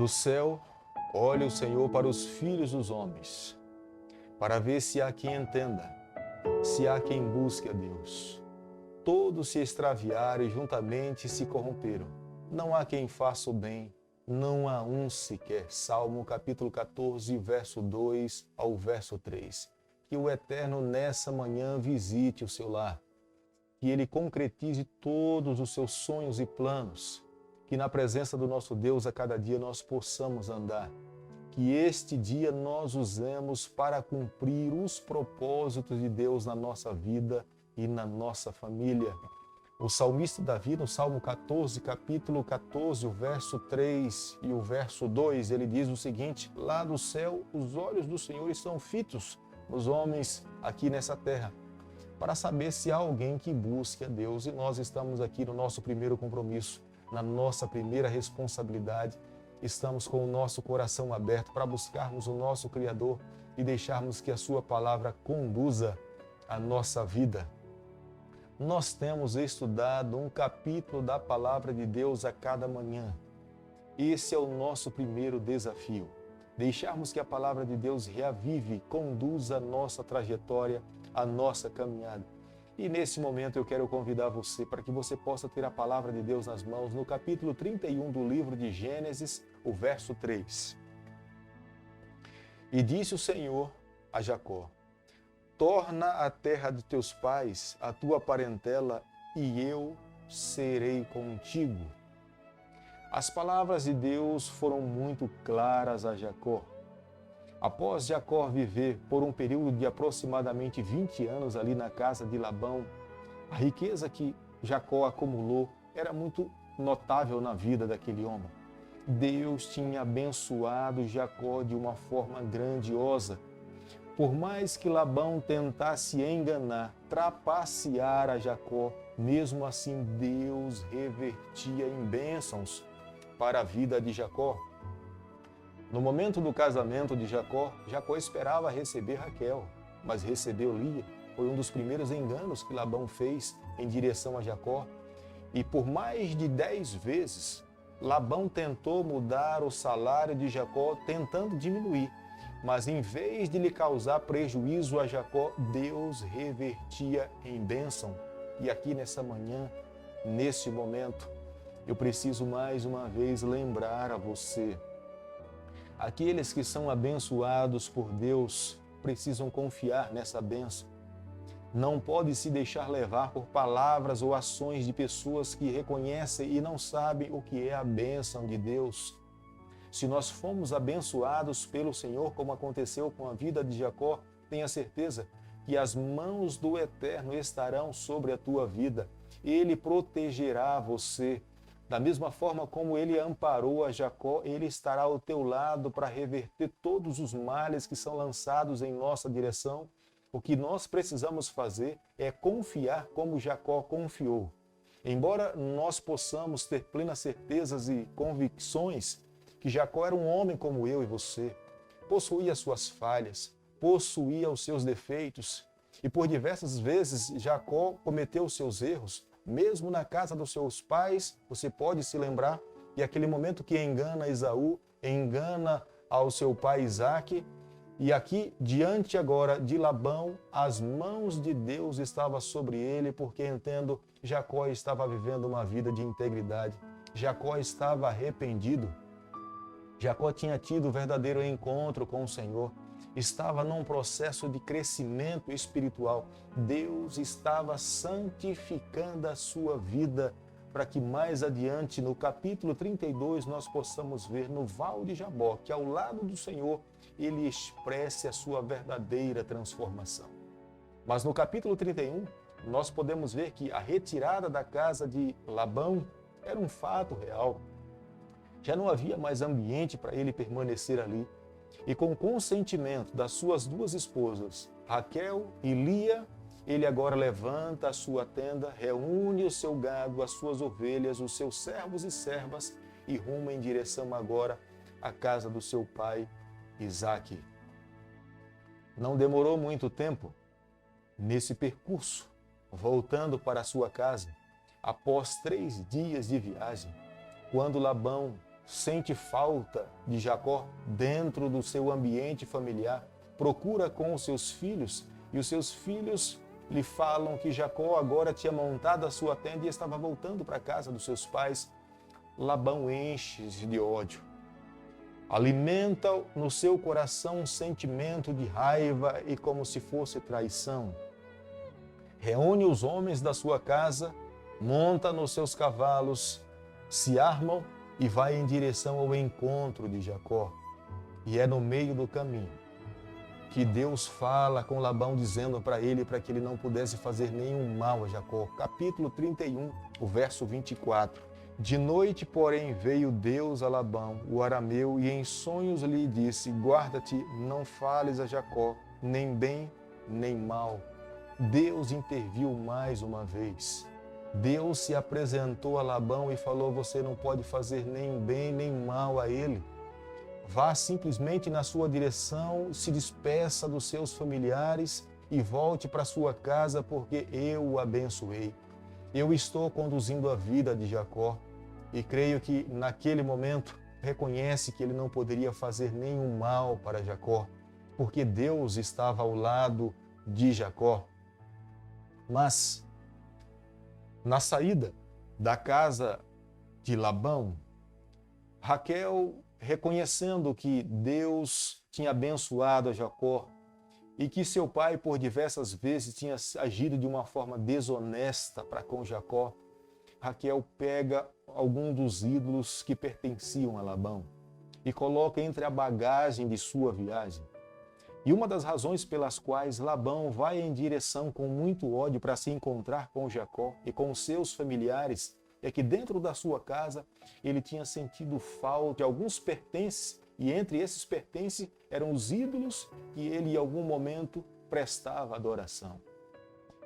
Do céu, olha o Senhor para os filhos dos homens, para ver se há quem entenda, se há quem busque a Deus. Todos se extraviaram e juntamente se corromperam. Não há quem faça o bem, não há um sequer. Salmo capítulo 14, verso 2 ao verso 3. Que o Eterno nessa manhã visite o seu lar, que Ele concretize todos os seus sonhos e planos, que na presença do nosso Deus a cada dia nós possamos andar, que este dia nós usemos para cumprir os propósitos de Deus na nossa vida e na nossa família. O salmista Davi, no Salmo 14, capítulo 14, o verso 3 e o verso 2, ele diz o seguinte: lá do céu os olhos do Senhor estão fitos nos homens aqui nessa terra, para saber se há alguém que busque a Deus. E nós estamos aqui no nosso primeiro compromisso, na nossa primeira responsabilidade. Estamos com o nosso coração aberto para buscarmos o nosso Criador e deixarmos que a sua palavra conduza a nossa vida. Nós temos estudado um capítulo da palavra de Deus a cada manhã. Esse é o nosso primeiro desafio. Deixarmos que a palavra de Deus reavive, conduza a nossa trajetória, a nossa caminhada. E nesse momento eu quero convidar você para que você possa ter a palavra de Deus nas mãos, no capítulo 31 do livro de Gênesis, o verso 3. E disse o Senhor a Jacó: torna a terra de teus pais, a tua parentela, e eu serei contigo. As palavras de Deus foram muito claras a Jacó. Após Jacó viver por um período de aproximadamente 20 anos ali na casa de Labão, a riqueza que Jacó acumulou era muito notável na vida daquele homem. Deus tinha abençoado Jacó de uma forma grandiosa. Por mais que Labão tentasse enganar, trapacear a Jacó, mesmo assim Deus revertia em bênçãos para a vida de Jacó. No momento do casamento de Jacó, Jacó esperava receber Raquel, mas recebeu Lia. Foi um dos primeiros enganos que Labão fez em direção a Jacó. E por mais de 10 vezes, Labão tentou mudar o salário de Jacó, tentando diminuir. Mas em vez de lhe causar prejuízo a Jacó, Deus revertia em bênção. E aqui nessa manhã, nesse momento, eu preciso mais uma vez lembrar a você: aqueles que são abençoados por Deus precisam confiar nessa bênção. Não pode se deixar levar por palavras ou ações de pessoas que reconhecem e não sabem o que é a bênção de Deus. Se nós fomos abençoados pelo Senhor, como aconteceu com a vida de Jacó, tenha certeza que as mãos do Eterno estarão sobre a tua vida. Ele protegerá você. Da mesma forma como ele amparou a Jacó, ele estará ao teu lado para reverter todos os males que são lançados em nossa direção. O que nós precisamos fazer é confiar como Jacó confiou. Embora nós possamos ter plenas certezas e convicções que Jacó era um homem como eu e você, possuía suas falhas, possuía os seus defeitos, e por diversas vezes Jacó cometeu os seus erros. Mesmo na casa dos seus pais, você pode se lembrar que aquele momento que engana Esaú, engana ao seu pai Isaque, e aqui, diante agora de Labão, as mãos de Deus estavam sobre ele, porque entendo, Jacó estava vivendo uma vida de integridade. Jacó estava arrependido. Jacó tinha tido o verdadeiro encontro com o Senhor. Estava num processo de crescimento espiritual. Deus estava santificando a sua vida para que mais adiante, no capítulo 32, nós possamos ver no Val de Jaboque, ao lado do Senhor, ele expresse a sua verdadeira transformação. Mas no capítulo 31, nós podemos ver que a retirada da casa de Labão era um fato real. Já não havia mais ambiente para ele permanecer ali. E com o consentimento das suas duas esposas, Raquel e Lia, ele agora levanta a sua tenda, reúne o seu gado, as suas ovelhas, os seus servos e servas e ruma em direção agora à casa do seu pai, Isaque. Não demorou muito tempo nesse percurso, voltando para a sua casa, após 3 dias de viagem, quando Labão sente falta de Jacó dentro do seu ambiente familiar, procura com os seus filhos e os seus filhos lhe falam que Jacó agora tinha montado a sua tenda e estava voltando para a casa dos seus pais. Labão enche-se de ódio. Alimenta no seu coração um sentimento de raiva e como se fosse traição. Reúne os homens da sua casa, monta nos seus cavalos, se armam e vai em direção ao encontro de Jacó. E é no meio do caminho que Deus fala com Labão, dizendo para ele para que ele não pudesse fazer nenhum mal a Jacó. Capítulo 31, o verso 24. De noite, porém, veio Deus a Labão, o arameu, e em sonhos lhe disse: guarda-te, não fales a Jacó, nem bem, nem mal. Deus interviu mais uma vez. Deus se apresentou a Labão e falou: você não pode fazer nem bem, nem mal a ele. Vá simplesmente na sua direção, se despeça dos seus familiares e volte para sua casa, porque eu o abençoei. Eu estou conduzindo a vida de Jacó. E creio que naquele momento reconhece que ele não poderia fazer nenhum mal para Jacó, porque Deus estava ao lado de Jacó. Mas na saída da casa de Labão, Raquel, reconhecendo que Deus tinha abençoado a Jacó e que seu pai por diversas vezes tinha agido de uma forma desonesta para com Jacó, Raquel pega algum dos ídolos que pertenciam a Labão e coloca entre a bagagem de sua viagem. E uma das razões pelas quais Labão vai em direção com muito ódio para se encontrar com Jacó e com seus familiares é que dentro da sua casa ele tinha sentido falta de alguns pertences, e entre esses pertences eram os ídolos que ele em algum momento prestava adoração.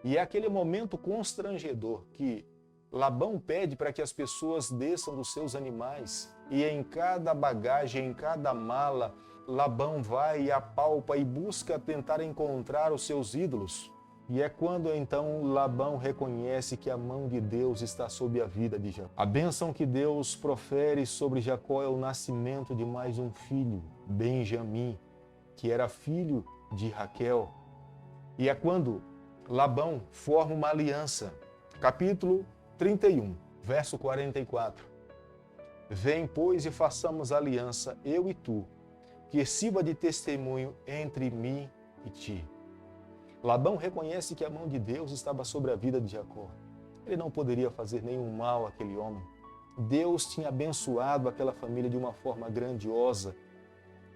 E é aquele momento constrangedor que Labão pede para que as pessoas desçam dos seus animais, e em cada bagagem, em cada mala, Labão vai e apalpa e busca tentar encontrar os seus ídolos. E é quando então Labão reconhece que a mão de Deus está sobre a vida de Jacó. A bênção que Deus profere sobre Jacó é o nascimento de mais um filho, Benjamim, que era filho de Raquel. E é quando Labão forma uma aliança. Capítulo 31, verso 44. Vem, pois, e façamos aliança, eu e tu, que sirva de testemunho entre mim e ti. Labão reconhece que a mão de Deus estava sobre a vida de Jacó. Ele não poderia fazer nenhum mal àquele homem. Deus tinha abençoado aquela família de uma forma grandiosa.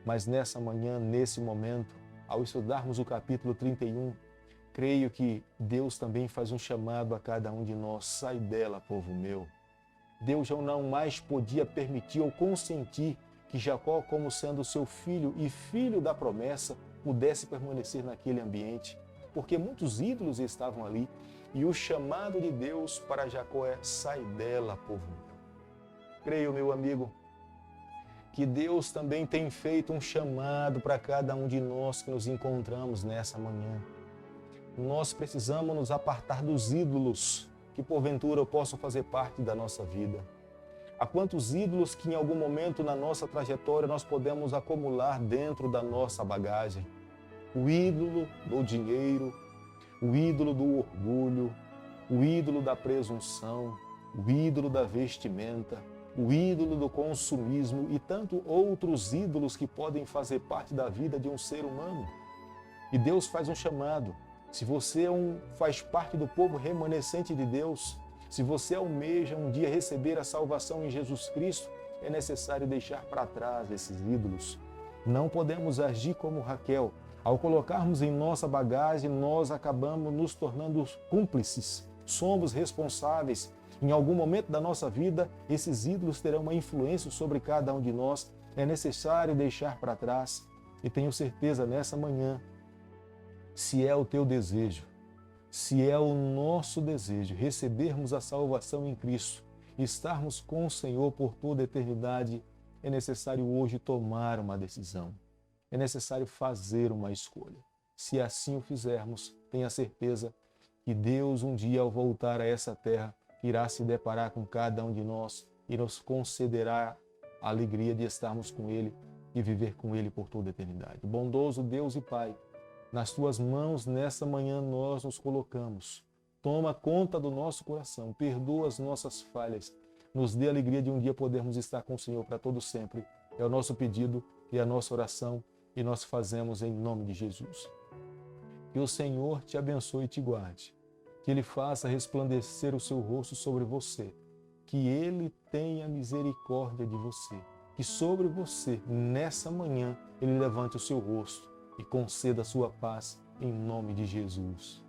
Mas nessa manhã, nesse momento, ao estudarmos o capítulo 31, creio que Deus também faz um chamado a cada um de nós: sai dela, povo meu. Deus já não mais podia permitir ou consentir que Jacó, como sendo seu filho e filho da promessa, pudesse permanecer naquele ambiente, porque muitos ídolos estavam ali, e o chamado de Deus para Jacó é: sai dela, povo meu. Creio, meu amigo, que Deus também tem feito um chamado para cada um de nós que nos encontramos nessa manhã. Nós precisamos nos apartar dos ídolos que porventura possam fazer parte da nossa vida. Há quantos ídolos que em algum momento na nossa trajetória nós podemos acumular dentro da nossa bagagem? O ídolo do dinheiro, o ídolo do orgulho, o ídolo da presunção, o ídolo da vestimenta, o ídolo do consumismo e tanto outros ídolos que podem fazer parte da vida de um ser humano. E Deus faz um chamado. Se você faz parte do povo remanescente de Deus, se você almeja um dia receber a salvação em Jesus Cristo, é necessário deixar para trás esses ídolos. Não podemos agir como Raquel. Ao colocarmos em nossa bagagem, nós acabamos nos tornando cúmplices. Somos responsáveis. Em algum momento da nossa vida, esses ídolos terão uma influência sobre cada um de nós. É necessário deixar para trás. E tenho certeza nessa manhã, se é o teu desejo, se é o nosso desejo recebermos a salvação em Cristo, estarmos com o Senhor por toda a eternidade, é necessário hoje tomar uma decisão. É necessário fazer uma escolha. Se assim o fizermos, tenha certeza que Deus um dia ao voltar a essa terra irá se deparar com cada um de nós e nos concederá a alegria de estarmos com Ele e viver com Ele por toda a eternidade. Bondoso Deus e Pai, nas Tuas mãos nessa manhã nós nos colocamos. Toma conta do nosso coração, perdoa as nossas falhas, nos dê a alegria de um dia podermos estar com o Senhor para todo sempre. É o nosso pedido e a nossa oração e nós fazemos em nome de Jesus. Que o Senhor te abençoe e te guarde, que Ele faça resplandecer o seu rosto sobre você, que Ele tenha misericórdia de você, que sobre você, nessa manhã, Ele levante o seu rosto e conceda a sua paz em nome de Jesus.